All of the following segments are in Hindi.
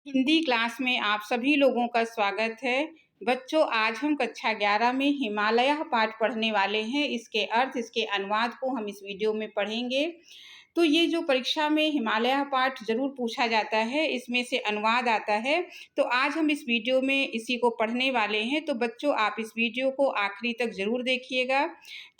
हिंदी क्लास में आप सभी लोगों का स्वागत है। बच्चों, आज हम कक्षा 11 में हिमालय पाठ पढ़ने वाले हैं। इसके अर्थ, इसके अनुवाद को हम इस वीडियो में पढ़ेंगे। तो ये जो परीक्षा में हिमालय पाठ ज़रूर पूछा जाता है, इसमें से अनुवाद आता है। तो आज हम इस वीडियो में इसी को पढ़ने वाले हैं। तो बच्चों, आप इस वीडियो को आखिरी तक ज़रूर देखिएगा,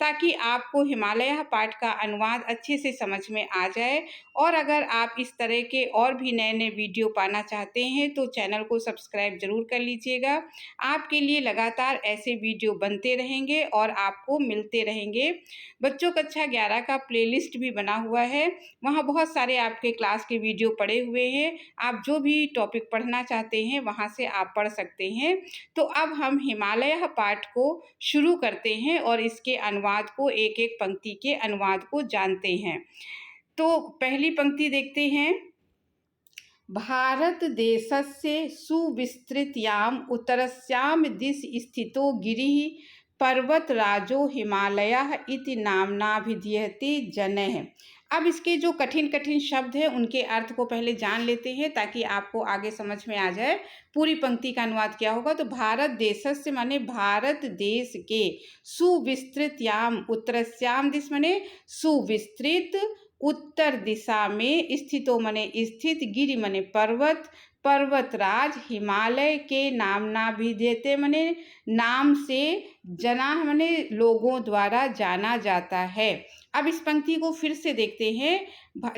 ताकि आपको हिमालय पाठ का अनुवाद अच्छे से समझ में आ जाए। और अगर आप इस तरह के और भी नए-नए वीडियो पाना चाहते हैं, तो चैनल को सब्सक्राइब ज़रूर कर लीजिएगा। आपके लिए लगातार ऐसे वीडियो बनते रहेंगे और आपको मिलते रहेंगे। बच्चों, कक्षा 11 का प्लेलिस्ट भी बना हुआ है। वहाँ बहुत सारे आपके क्लास के वीडियो पड़े हुए हैं। आप जो भी टॉपिक पढ़ना चाहते हैं, वहाँ से आप पढ़ सकते हैं। तो अब हम हिमालय पाठ को शुरू करते हैं और इसके अनुवाद को, एक-एक पंक्ति के अनुवाद को जानते हैं। तो पहली पंक्ति देखते हैं। भारत देशस्य सुविस्तृतायाम् उत्तरस्यां दिशि स्थितो गिरिः पर्वतराजो हिमालयः इति नाम्नाभिधीयते जनैः। अब इसके जो कठिन शब्द हैं, उनके अर्थ को पहले जान लेते हैं, ताकि आपको आगे समझ में आ जाए। पूरी पंक्ति का अनुवाद क्या होगा? तो भारत देशस्य माने भारत देश के, सुविस्तृतायाम् उत्तरस्याम दिश माने सुविस्तृत, उत्तर दिशा में, स्थितो मने स्थित, गिरि मने पर्वत, पर्वतराज, हिमालय के नामना भी देते मने नाम से, जना मने लोगों द्वारा जाना जाता है। अब इस पंक्ति को फिर से देखते हैं।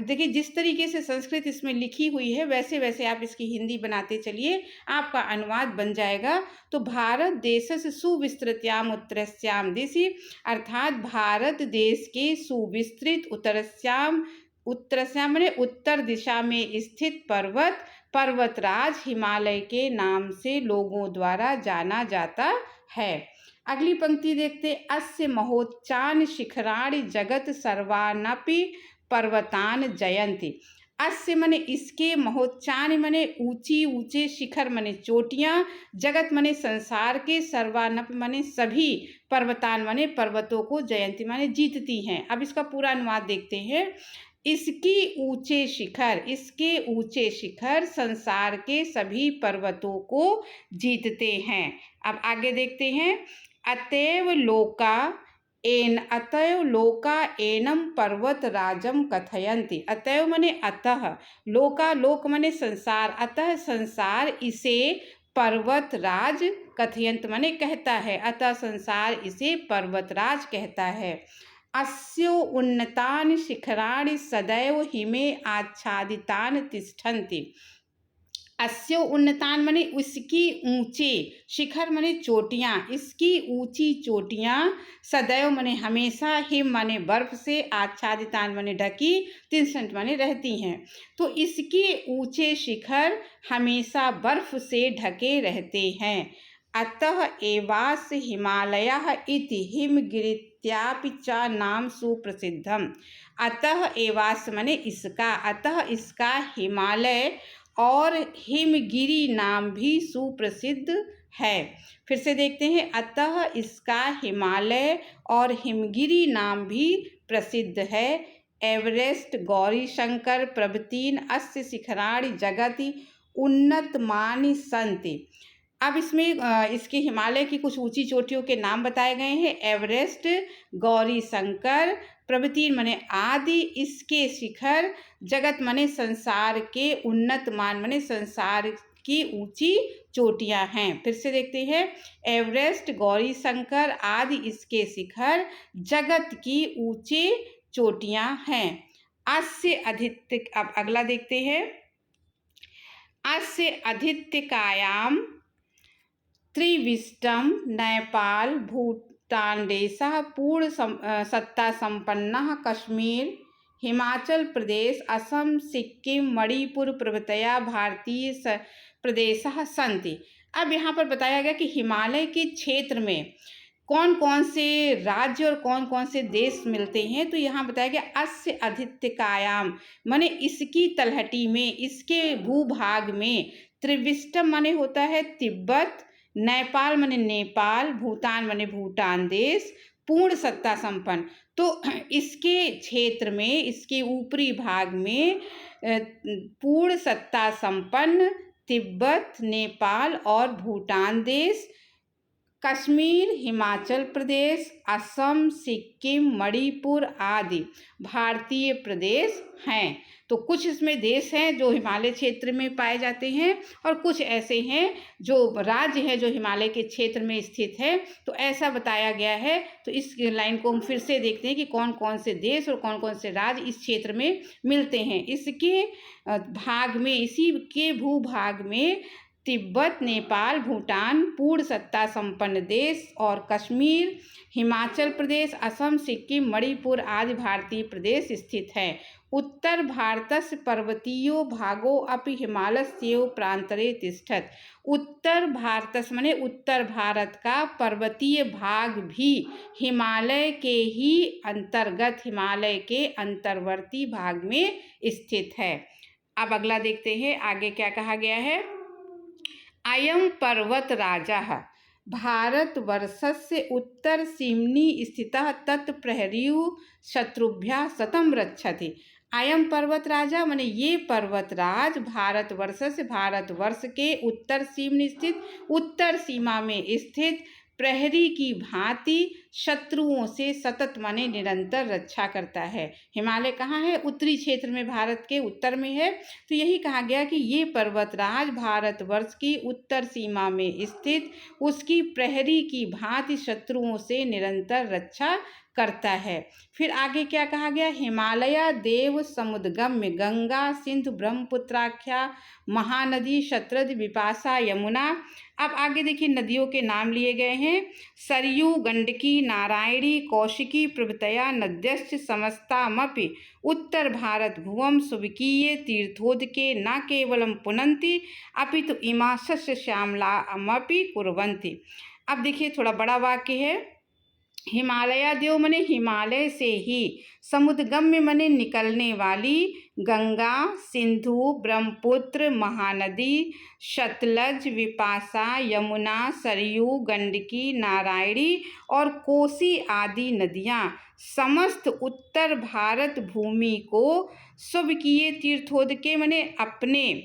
देखिए, जिस तरीके से संस्कृत इसमें लिखी हुई है, वैसे वैसे आप इसकी हिंदी बनाते चलिए, आपका अनुवाद बन जाएगा। तो भारत देशस्य सुविस्तृतायाम् उत्तरस्याम दिशि, अर्थात भारत देश के सुविस्तृत उत्तरस्याम माने उत्तर दिशा में स्थित पर्वत, पर्वतराज हिमालय के नाम से लोगों द्वारा जाना जाता है। अगली पंक्ति देखते। अस्य महोच्चान शिखराणि जगत सर्वानपि पर्वतान जयंती। अस्य मने इसके, महोच्चान मने ऊंची ऊंचे, शिखर मने चोटियां, जगत मने संसार के, सर्वानप मने सभी, पर्वतान मने पर्वतों को, जयंती माने जीतती हैं। अब इसका पूरा अनुवाद देखते हैं। इसके ऊंचे शिखर संसार के सभी पर्वतों को जीतते हैं। अब आगे देखते हैं। अतएव लोका एनम पर्वत राजम कथयन्ति। अतएव मने अतः, लोका लोक मने संसार, अतः संसार इसे पर्वतराज, कथयंत मने कहता है, अतः संसार इसे पर्वतराज कहता है। अस्यो उन्नतानि शिखराणि सदैव हिमे आच्छादितानि तिष्ठन्ति। अस्यो उन्नतान मने उसकी ऊंचे, शिखर मने चोटियां, इसकी ऊंची चोटियां, सदैव मने हमेशा, हिम मने बर्फ से, आच्छादितान मने ढकी, तिष्ठन्ति मने रहती हैं। तो इसके ऊंचे शिखर हमेशा बर्फ से ढके रहते हैं। अतः एवास हिमालयः इति हिमगिरित्यापि च नाम सुप्रसिद्धम। अतः एवास मने इसका, अतः इसका, हिमालय और हिमगिरी नाम भी सुप्रसिद्ध है। फिर से देखते हैं। अतः इसका हिमालय और हिमगिरी नाम भी प्रसिद्ध है। एवरेस्ट, गौरी शंकर प्रभृतीन अस्य शिखराणि जगति उन्नतमानि सन्ति। अब इसमें इसके हिमालय की कुछ ऊंची चोटियों के नाम बताए गए हैं। एवरेस्ट, गौरी शंकर, प्रभृति मने आदि, इसके शिखर, जगत मने संसार के, उन्नत मान मने संसार की ऊंची चोटियां हैं। फिर से देखते हैं। एवरेस्ट, गौरी शंकर आदि इसके शिखर, जगत की ऊंचे चोटियां हैं। अस्य अधित्य, अब अगला देखते हैं। अस्य अधित्यकायाम त्रिविष्टम नेपाल भूटान देशः पूर्ण सत्ता संपन्नः कश्मीर हिमाचल प्रदेश असम सिक्किम मणिपुर प्रभृतया भारतीय प्रदेशः सन्ति। अब यहाँ पर बताया गया कि हिमालय के क्षेत्र में कौन कौन से राज्य और कौन कौन से देश मिलते हैं। तो यहाँ बताया गया अस्य अधित्यकायाम माने इसकी तलहटी में, इसके भूभाग में, त्रिविष्टम माने होता है तिब्बत, नेपाल मने नेपाल, भूटान मने भूटान देश, पूर्ण सत्ता संपन्न। तो इसके क्षेत्र में, इसके ऊपरी भाग में पूर्ण सत्ता संपन्न तिब्बत, नेपाल और भूटान देश, कश्मीर, हिमाचल प्रदेश, असम, सिक्किम, मणिपुर आदि भारतीय प्रदेश हैं। तो कुछ इसमें देश हैं जो हिमालय क्षेत्र में पाए जाते हैं और कुछ ऐसे हैं जो राज्य हैं जो हिमालय के क्षेत्र में स्थित है। तो ऐसा बताया गया है। तो इस लाइन को हम फिर से देखते हैं कि कौन कौन से देश और कौन कौन से राज्य इस क्षेत्र में मिलते हैं। इसके भाग में, इसी के भूभाग में तिब्बत, नेपाल, भूटान, पूर्ण सत्ता संपन्न देश और कश्मीर, हिमाचल प्रदेश, असम, सिक्किम, मणिपुर आदि भारतीय प्रदेश स्थित हैं। उत्तर भारतस्य पर्वतीयो भागो अपि हिमालयस्यैव प्रान्तरे तिष्ठत्। उत्तर भारतस्य माने उत्तर भारत का पर्वतीय भाग भी हिमालय के ही अंतर्गत, हिमालय के अंतर्वर्ती भाग में स्थित है। अब अगला देखते हैं आगे क्या कहा गया है। अयं पर्वत राजा भारतवर्षस्य उत्तरसीम्नि स्थितः तत्प्रहरीयो शत्रुभ्यः शतं रक्षति। अयं पर्वत राजा माने ये पर्वतराज भारतवर्ष के उत्तर सीम्नि स्थित, उत्तर सीमा में स्थित प्रहरी की भांति शत्रुओं से सतत माने निरंतर रक्षा करता है। हिमालय कहाँ है? उत्तरी क्षेत्र में, भारत के उत्तर में है। तो यही कहा गया कि ये पर्वतराज भारतवर्ष की उत्तर सीमा में स्थित उसकी प्रहरी की भांति शत्रुओं से निरंतर रक्षा करता है। फिर आगे क्या कहा गया? हिमालय देव समुद्गम्य गंगा, सिंधु, ब्रह्मपुत्राख्या महानदी, शतद्र, विपाशा, यमुना। अब आगे देखिए नदियों के नाम लिए गए हैं। सरयू, गंडकी, नारायणी, कौशिकी प्रभृतया नद्यश्च समस्तामपि उत्तर भारत भुवं स्वकीय तीर्थोदके न केवलं पुनन्ति अपितु इमा सस्यश्यामलामपि कुर्वन्ति। अब देखिए थोड़ा बड़ा वाक्य है। हिमालय देव मने हिमालय से ही, समुद्गम्य मने निकलने वाली, गंगा, सिंधु, ब्रह्मपुत्र, महानदी, सतलज, विपाशा, यमुना, सरयू, गंडकी, नारायणी और कोसी आदि नदियाँ समस्त उत्तर भारत भूमि को स्वकीय तीर्थोदके मने अपने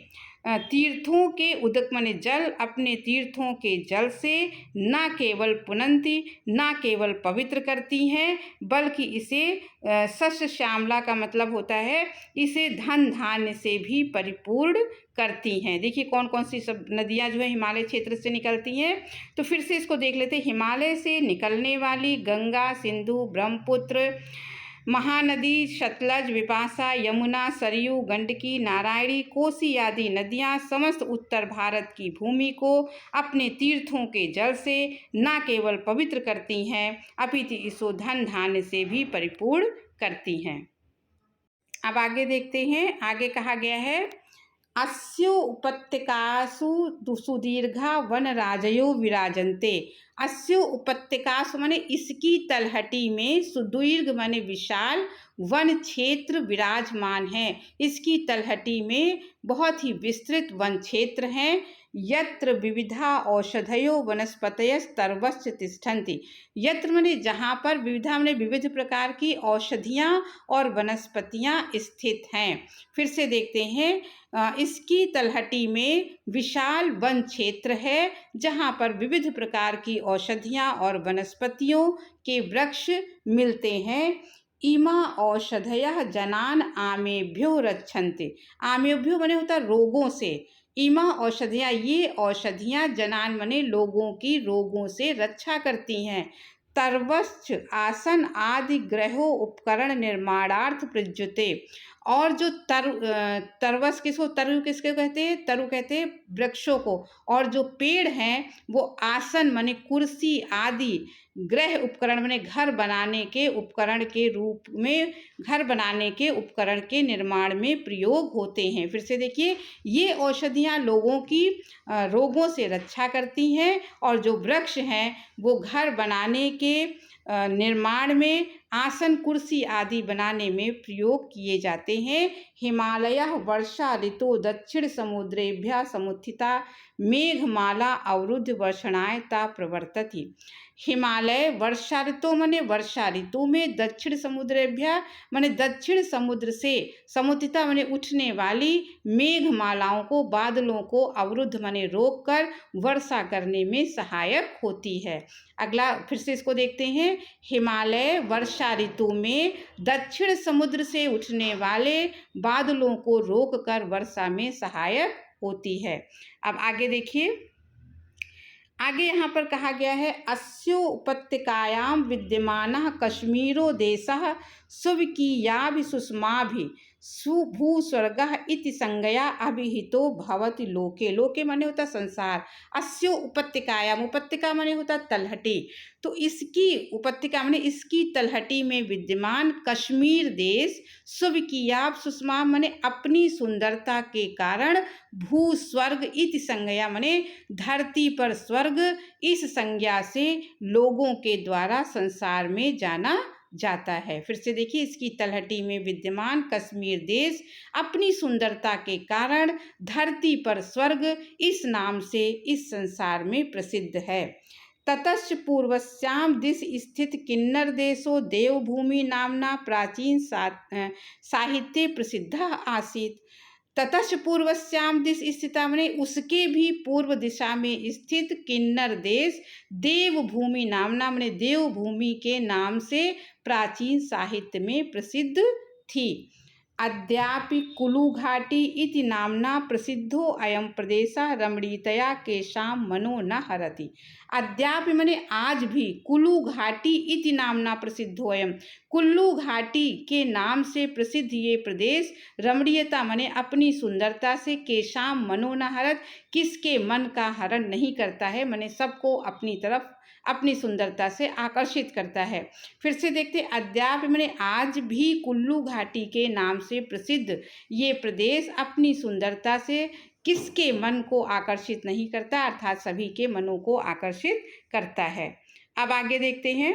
तीर्थों के उदक माने जल, अपने तीर्थों के जल से न केवल पुनंती, न केवल पवित्र करती हैं, बल्कि इसे सस्य श्यामला का मतलब होता है इसे धन धान्य से भी परिपूर्ण करती हैं। देखिए कौन कौन सी सब नदियाँ जो है हिमालय क्षेत्र से निकलती हैं। तो फिर से इसको देख लेते हैं। हिमालय से निकलने वाली गंगा, सिंधु, ब्रह्मपुत्र, महानदी, सतलज, विपाशा, यमुना, सरयू, गंडकी, नारायणी, कोसी आदि नदियाँ समस्त उत्तर भारत की भूमि को अपने तीर्थों के जल से न केवल पवित्र करती हैं अपितु इसो धन धान्य से भी परिपूर्ण करती हैं। अब आगे देखते हैं। आगे कहा गया है अस्यो उपत्यकासु सुदीर्घा वनराजयो विराजन्ते। अस्यो उपत्यकासु माने इसकी तलहटी में, सुदीर्घ माने विशाल, वन क्षेत्र विराजमान है। इसकी तलहटी में बहुत ही विस्तृत वन क्षेत्र हैं। यत्र विविधा औषधयो वनस्पतयस्तर्वश्च तिष्ठन्ति। यत्र माने जहाँ पर, विविधा माने विविध प्रकार की औषधियाँ और वनस्पतियाँ स्थित हैं। फिर से देखते हैं। इसकी तलहटी में विशाल वन क्षेत्र है जहाँ पर विविध प्रकार की औषधियाँ और वनस्पतियों के वृक्ष मिलते हैं। इमा औषधयः जनान आमेभ्यो रक्षन्ते। आमेभ्यो माने होता रोगों से। इमा औषधियाँ, ये औषधियाँ जनान माने लोगों की रोगों से रक्षा करती हैं। तरवश्च आसन आदि गृहो उपकरण निर्माणार्थ प्रयुज्यते। और जो तरवस किसको, तरु किसके कहते हैं? तरु कहते हैं वृक्षों को। और जो पेड़ हैं वो आसन माने कुर्सी आदि, गृह उपकरण माने घर बनाने के उपकरण के रूप में, घर बनाने के उपकरण के निर्माण में प्रयोग होते हैं। फिर से देखिए, ये औषधियाँ लोगों की रोगों से रक्षा करती हैं और जो वृक्ष हैं वो घर बनाने के निर्माण में आसन कुर्सी आदि बनाने में प्रयोग किए जाते हैं। हिमालय वर्षा ऋतु दक्षिण समुद्रेभ्यः समुत्थिता मेघमाला अवरुद्ध वर्षणाय ता प्रवर्तति। हिमालय वर्षा ऋतु मने वर्षा ऋतु में, दक्षिण समुद्रेभ्य मने दक्षिण समुद्र से, समुद्रता मने उठने वाली, मेघमालाओं को बादलों को अवरुद्ध मने रोक कर वर्षा करने में सहायक होती है। अगला फिर से इसको देखते हैं। हिमालय वर्षा ऋतु में दक्षिण समुद्र से उठने वाले बादलों को रोक कर वर्षा में सहायक होती है। अब आगे देखिए, आगे यहाँ पर कहा गया है अस्यो उपत्यकायां विद्यमानः कश्मीरो देशः सुविकीयाभि सुषमाभि सुभूस्वर्गः इति संज्ञया अभिहितो भवति लोके। लोके माने होता संसार, अस्यो उपत्यकायाम, उपत्यका माने होता तलहटी, तो इसकी उपत्यका माने इसकी तलहटी में विद्यमान कश्मीर देश, सुविकीयाभ सुषमा माने अपनी सुंदरता के कारण, भू स्वर्ग इति संज्ञा माने धरती पर स्वर्ग, इस संज्ञा से लोगों के द्वारा संसार में जाना जाता है। फिर से देखिए, इसकी तलहटी में विद्यमान कश्मीर देश अपनी सुंदरता के कारण धरती पर स्वर्ग इस नाम से इस संसार में प्रसिद्ध है। ततश्च पूर्वस्याम दिश स्थित किन्नर देशो देवभूमि नामना प्राचीन साहित्य प्रसिद्ध आसीत। ततश्च पूर्वस्याम दिश स्थिता माने उसके भी पूर्व दिशा में स्थित किन्नर देश देवभूमि नामना माने देवभूमि के नाम से प्राचीन साहित्य में प्रसिद्ध थी। अद्यापि कुलु घाटी इति नामना प्रसिद्धो अयम प्रदेशः रमणीयतया केषां मनो न हरति। अद्यापि माने आज भी, कुल्लू घाटी इति नामना प्रसिद्धो अयम, कुल्लू घाटी के नाम से प्रसिद्ध ये प्रदेश, रमणीयता माने अपनी सुंदरता से, केषां मनो न हरत किसके मन का हरण नहीं करता है, माने सबको अपनी तरफ अपनी सुंदरता से आकर्षित करता है। फिर से देखते, अद्यापि माने आज भी कुल्लू घाटी के नाम से प्रसिद्ध ये प्रदेश अपनी सुंदरता से किसके मन को आकर्षित नहीं करता, अर्थात सभी के मनों को आकर्षित करता है। अब आगे देखते हैं।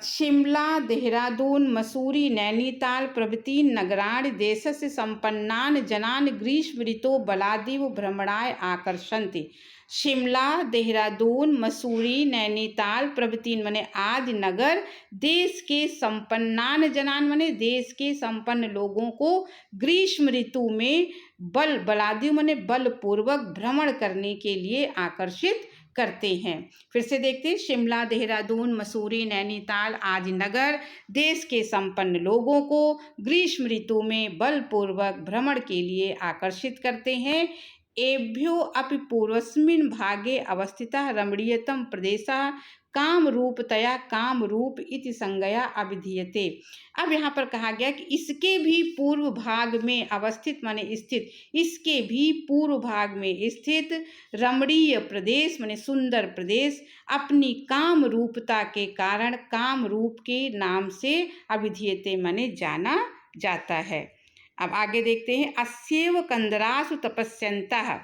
शिमला देहरादून मसूरी नैनीताल प्रभृति नगराणि देशस्य संपन्नान् जनान् ग्रीष्म ऋतौ बलादिव भ्रमणाय आकर्षन्ति। शिमला देहरादून मसूरी नैनीताल प्रभृति माने आदि नगर देश के संपन्नान जनान माने देश के संपन्न लोगों को ग्रीष्म ऋतु में बलादिव माने बलपूर्वक भ्रमण करने के लिए आकर्षित करते हैं। फिर से देखते हैं, शिमला देहरादून मसूरी नैनीताल आदि नगर देश के संपन्न लोगों को ग्रीष्म ऋतु में बलपूर्वक भ्रमण के लिए आकर्षित करते हैं। एभ्यो अपि पूर्वस्मिन् भागे अवस्थितः रमणीयतम प्रदेशः कामरूपतया कामरूप इति संज्ञया अभिधीयते। अब यहाँ पर कहा गया कि इसके भी पूर्व भाग में अवस्थित माने स्थित, इसके भी पूर्व भाग में स्थित रमणीय प्रदेश माने सुंदर प्रदेश अपनी काम रूपता के कारण कामरूप के नाम से अभिधीयते माने जाना जाता है। अब आगे देखते हैं। अस्येव कंदरासु तपस्यन्तः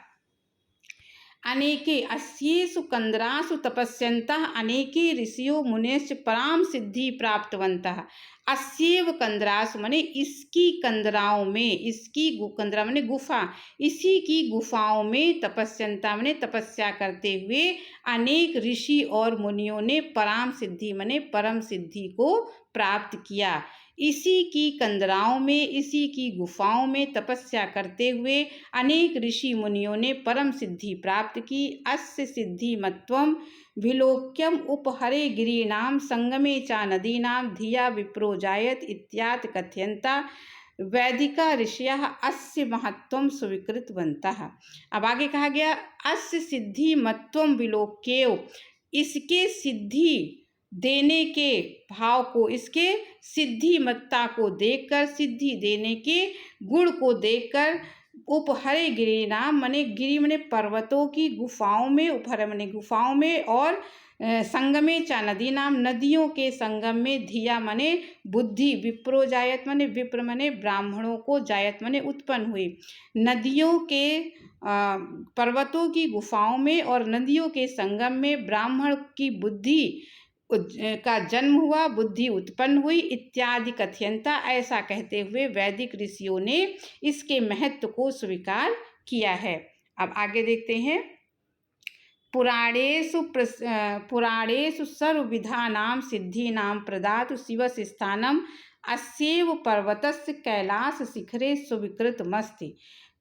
अनेके, अस्येषु कंदरासु तपस्यन्तः अनेके ऋषियो मुनेश्च पराम सिद्धि प्राप्तवन्तः। अस्येव कंदरासु माने इसकी कंदराओं में, इसकी कंदरा माने गुफा, इसी की गुफाओं में तपस्यंता माने तपस्या करते हुए अनेक ऋषि और मुनियों ने पराम सिद्धि माने परम सिद्धि को प्राप्त किया। इसी की कंदराओं में, इसी की गुफाओं में तपस्या करते हुए अनेक ऋषि मुनियों ने परम सिद्धि प्राप्त की। अस्य सिद्धि मत्वम विलोक्यम उपहरे गिरीणाम संगमे चा नदीनां धिया विप्रो जायत इत्यादि कथयन्ता वैदिका ऋषयः अस्य महत्वम स्वीकृतवन्तः। अब आगे कहा गया अस्य सिद्धि मत्वम विलोक्यो, इसके सिद्धि देने के भाव को, इसके सिद्धि मत्ता को देखकर, सिद्धि देने के गुण को देखकर उपहरे गिरिनाम मने गिरि मने पर्वतों की गुफाओं में, उपहर मने गुफाओं में, और संगमे चा नदी नाम नदियों के संगम में, धिया मने बुद्धि, विप्रो जायत मने विप्र मने ब्राह्मणों को, जायत मने उत्पन्न हुई। नदियों के पर्वतों की गुफाओं में और नदियों के संगम में ब्राह्मण की बुद्धि का जन्म हुआ, बुद्धि उत्पन्न हुई इत्यादि कथयंता। ऐसा कहते हुए वैदिक ऋषियों ने इसके महत्व को स्वीकार किया है। अब आगे देखते हैं। पुराणेषु सर्वविधानां सिद्धीनां प्रदातु शिवस्य स्थानम् अस्यैव पर्वतस्य कैलासशिखरे सुविकृतमस्ति।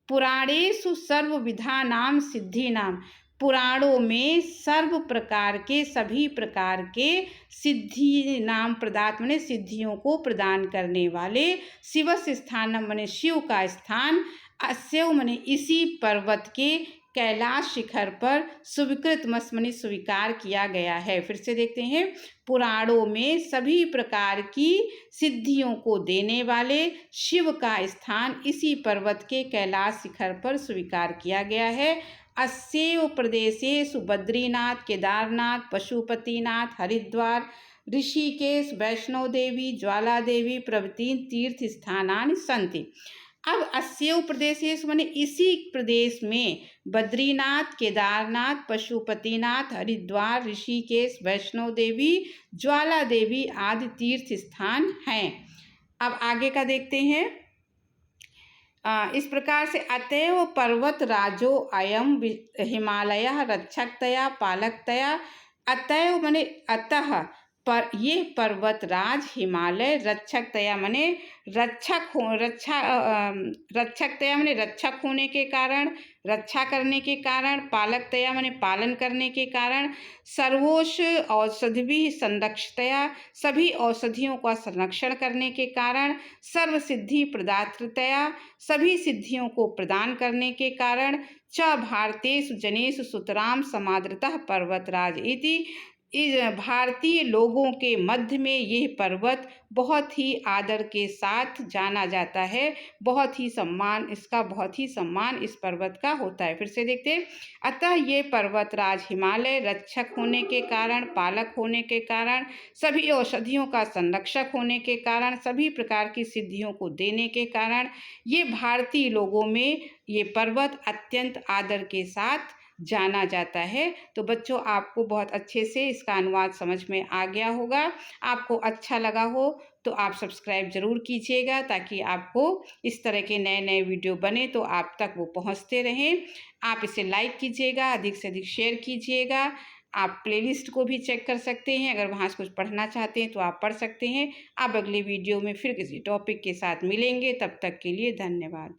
पुराणेषु सर्वविधानां सिद्धीनां, पुराणों में सर्व प्रकार के, सभी प्रकार के सिद्धि नाम प्रदात मने सिद्धियों को प्रदान करने वाले, शिवस्य स्थानम मने शिव का स्थान, अस्यव मने इसी पर्वत के, कैलाश शिखर पर स्वीकृत मस मने स्वीकार किया गया है। फिर से देखते हैं। पुराणों में सभी प्रकार की सिद्धियों को देने वाले शिव का स्थान इसी पर्वत के कैलाश शिखर पर स्वीकार किया गया है। अस्यैव प्रदेशेषु बद्रीनाथ, केदारनाथ, पशुपतिनाथ, हरिद्वार, ऋषिकेश, वैष्णो देवी, ज्वाला देवी प्रभृति तीर्थ स्थानानि सन्ति। अब अस्यैव प्रदेशेषु माने इसी प्रदेश में बद्रीनाथ, केदारनाथ, पशुपतिनाथ, हरिद्वार, ऋषिकेश, वैष्णो देवी, ज्वाला देवी आदि तीर्थ स्थान हैं। अब आगे का देखते हैं। इस प्रकार से अतएव पर्वत राजो अयम हिमालय रक्षकतया पालकतया। अतएव मने अतः, पर ये पर्वत राज हिमालय रक्षकतया मने रक्षकतया मने रक्षक होने के कारण, रक्षा करने के कारण, पालकतया मने पालन करने के कारण, सर्वोष औषधि संरक्षतया सभी औषधियों का संरक्षण करने के कारण, सर्व सिद्धि प्रदातृतया सभी सिद्धियों को प्रदान करने के कारण, च भारतेषु जनेषु सुतराम समादृतः पर्वतराज इति। इस भारतीय लोगों के मध्य में यह पर्वत बहुत ही आदर के साथ जाना जाता है। बहुत ही सम्मान, इसका बहुत ही सम्मान इस पर्वत का होता है। फिर से देखते हैं। अतः ये पर्वतराज हिमालय रक्षक होने के कारण, पालक होने के कारण, सभी औषधियों का संरक्षक होने के कारण, सभी प्रकार की सिद्धियों को देने के कारण, ये भारतीय लोगों में ये पर्वत अत्यंत आदर के साथ जाना जाता है। तो बच्चों, आपको बहुत अच्छे से इसका अनुवाद समझ में आ गया होगा। आपको अच्छा लगा हो तो आप सब्सक्राइब ज़रूर कीजिएगा, ताकि आपको इस तरह के नए नए वीडियो बने तो आप तक वो पहुंचते रहें। आप इसे लाइक कीजिएगा, अधिक से अधिक शेयर कीजिएगा। आप प्लेलिस्ट को भी चेक कर सकते हैं, अगर वहाँ से कुछ पढ़ना चाहते हैं तो आप पढ़ सकते हैं। अब अगले वीडियो में फिर किसी टॉपिक के साथ मिलेंगे, तब तक के लिए धन्यवाद।